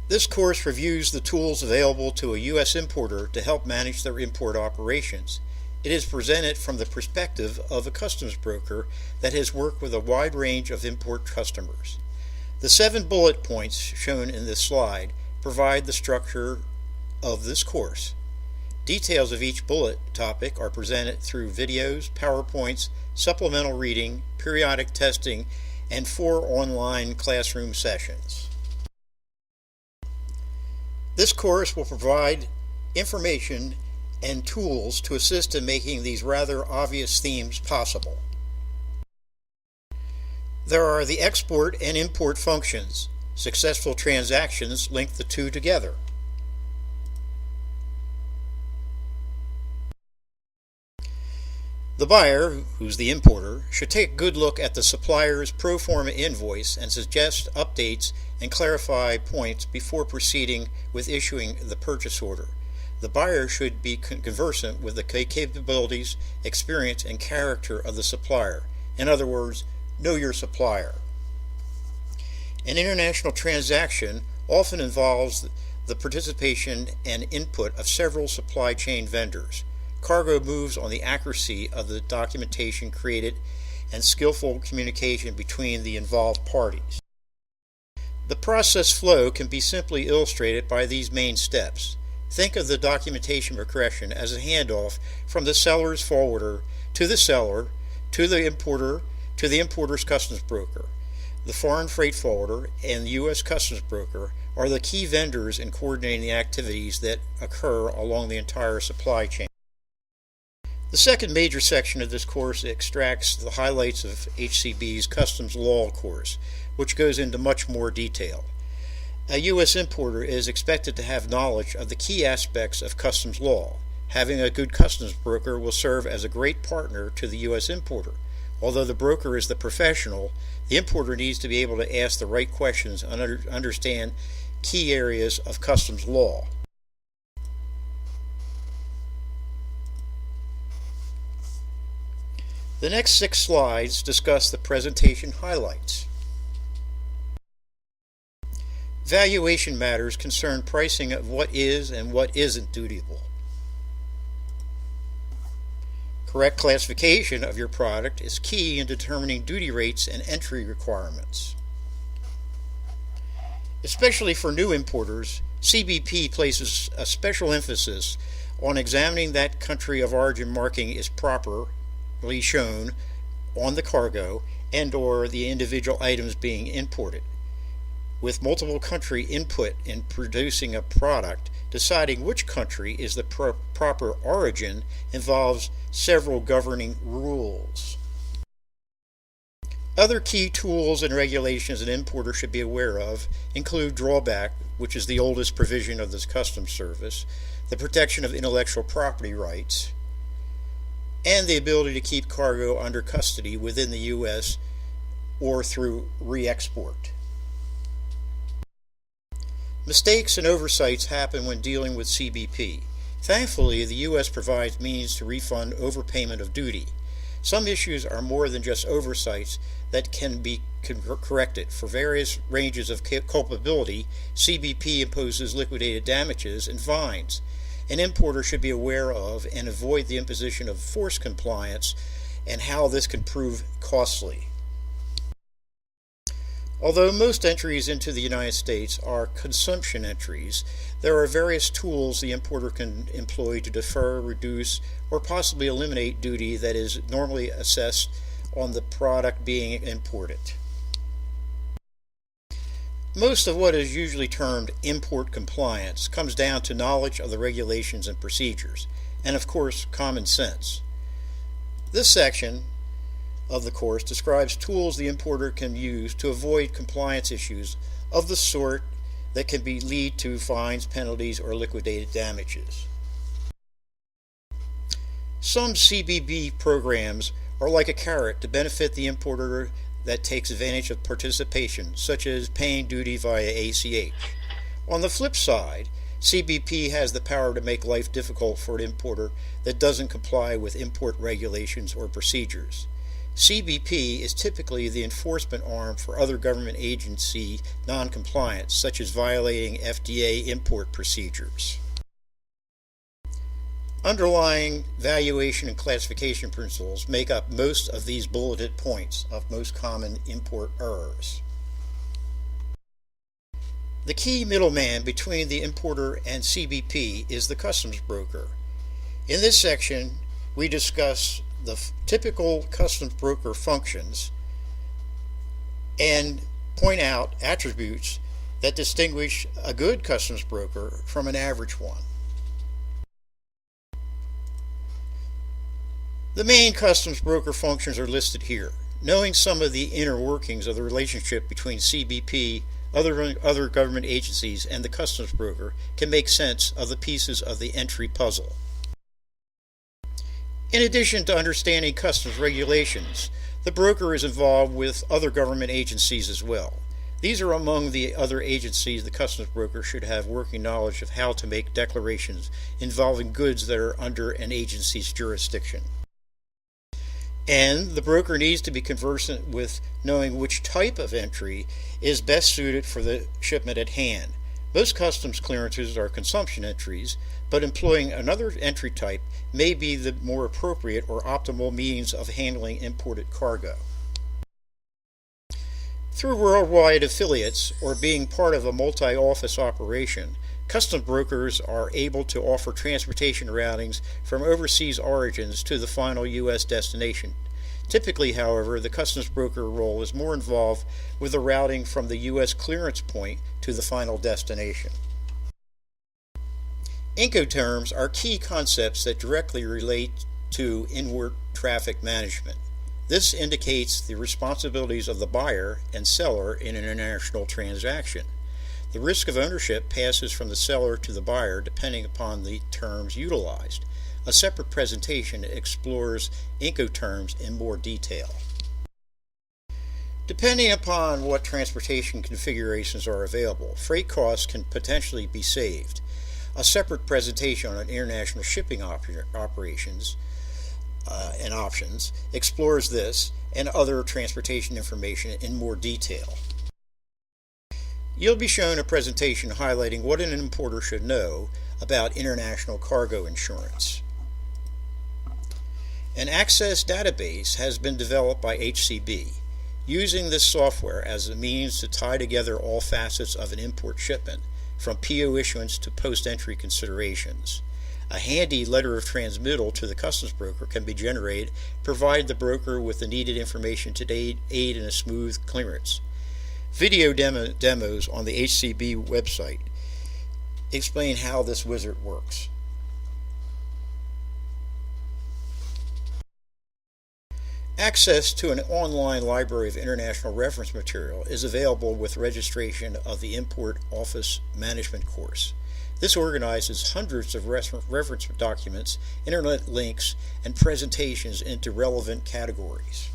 This course reviews the tools available to a U.S. importer to help manage their import operations. It is presented from the perspective of a customs broker that has worked with a wide range of import customers. The 7 bullet points shown in this slide provide the structure of this course. Details of each bullet topic are presented through videos, PowerPoints, supplemental reading, periodic testing, and 4 online classroom sessions. This course will provide information and tools to assist in making these rather obvious themes possible. There are the export and import functions. Successful transactions link the two together. The buyer, who's the importer, should take a good look at the supplier's pro forma invoice and suggest updates and clarify points before proceeding with issuing the purchase order. The buyer should be conversant with the capabilities, experience, and character of the supplier. In other words, know your supplier. An international transaction often involves the participation and input of several supply chain vendors. Cargo moves on the accuracy of the documentation created and skillful communication between the involved parties. The process flow can be simply illustrated by these main steps. Think of the documentation progression as a handoff from the seller's forwarder to the seller, to the importer's customs broker. The foreign freight forwarder and the U.S. customs broker are the key vendors in coordinating the activities that occur along the entire supply chain. The second major section of this course extracts the highlights of HCB's Customs Law course, which goes into much more detail. A U.S. importer is expected to have knowledge of the key aspects of customs law. Having a good customs broker will serve as a great partner to the U.S. importer. Although the broker is the professional, the importer needs to be able to ask the right questions and understand key areas of customs law. The next 6 slides discuss the presentation highlights. Valuation matters concern pricing of what is and what isn't dutiable. Correct classification of your product is key in determining duty rates and entry requirements. Especially for new importers, CBP places a special emphasis on examining that country of origin marking is properly shown on the cargo and or the individual items being imported. With multiple country input in producing a product, deciding which country is the proper origin involves several governing rules. Other key tools and regulations an importer should be aware of include drawback, which is the oldest provision of this customs service, the protection of intellectual property rights, and the ability to keep cargo under custody within the U.S. or through re-export. Mistakes and oversights happen when dealing with CBP. Thankfully, the U.S. provides means to refund overpayment of duty. Some issues are more than just oversights that can be corrected. For various ranges of culpability, CBP imposes liquidated damages and fines. An importer should be aware of and avoid the imposition of forced compliance and how this can prove costly. Although most entries into the United States are consumption entries, there are various tools the importer can employ to defer, reduce, or possibly eliminate duty that is normally assessed on the product being imported. Most of what is usually termed import compliance comes down to knowledge of the regulations and procedures, and of course, common sense. This section of the course describes tools the importer can use to avoid compliance issues of the sort that can lead to fines, penalties, or liquidated damages. Some CBP programs are like a carrot to benefit the importer that takes advantage of participation, such as paying duty via ACH. On the flip side, CBP has the power to make life difficult for an importer that doesn't comply with import regulations or procedures. CBP is typically the enforcement arm for other government agency noncompliance, such as violating FDA import procedures. Underlying valuation and classification principles make up most of these bulleted points of most common import errors. The key middleman between the importer and CBP is the customs broker. In this section, we discuss the typical customs broker functions and point out attributes that distinguish a good customs broker from an average one. The main customs broker functions are listed here. Knowing some of the inner workings of the relationship between CBP, other government agencies, and the customs broker can make sense of the pieces of the entry puzzle. In addition to understanding customs regulations, the broker is involved with other government agencies as well. These are among the other agencies the customs broker should have working knowledge of how to make declarations involving goods that are under an agency's jurisdiction. And the broker needs to be conversant with knowing which type of entry is best suited for the shipment at hand. Most customs clearances are consumption entries, but employing another entry type may be the more appropriate or optimal means of handling imported cargo. Through worldwide affiliates or being part of a multi-office operation, customs brokers are able to offer transportation routings from overseas origins to the final U.S. destination. Typically, however, the customs broker role is more involved with the routing from the U.S. clearance point to the final destination. Incoterms are key concepts that directly relate to inward traffic management. This indicates the responsibilities of the buyer and seller in an international transaction. The risk of ownership passes from the seller to the buyer depending upon the terms utilized. A separate presentation explores Incoterms in more detail. Depending upon what transportation configurations are available, freight costs can potentially be saved. A separate presentation on international shipping operations and options explores this and other transportation information in more detail. You'll be shown a presentation highlighting what an importer should know about international cargo insurance. An access database has been developed by HCB. Using this software as a means to tie together all facets of an import shipment, from PO issuance to post-entry considerations. A handy letter of transmittal to the customs broker can be generated, provide the broker with the needed information to aid in a smooth clearance. Video demos on the HCB website explain how this wizard works. Access to an online library of international reference material is available with registration of the Import Office Management course. This organizes hundreds of reference documents, internet links, and presentations into relevant categories.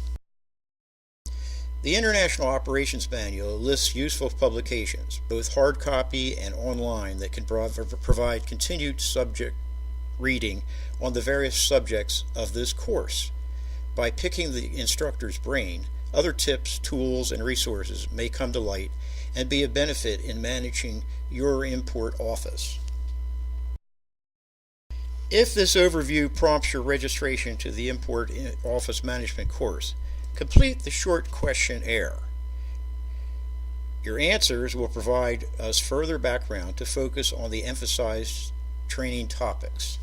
The International Operations Manual lists useful publications, both hard copy and online, that can provide continued subject reading on the various subjects of this course. By picking the instructor's brain, other tips, tools, and resources may come to light and be of benefit in managing your import office. If this overview prompts your registration to the Import Office Management course, complete the short questionnaire. Your answers will provide us further background to focus on the emphasized training topics.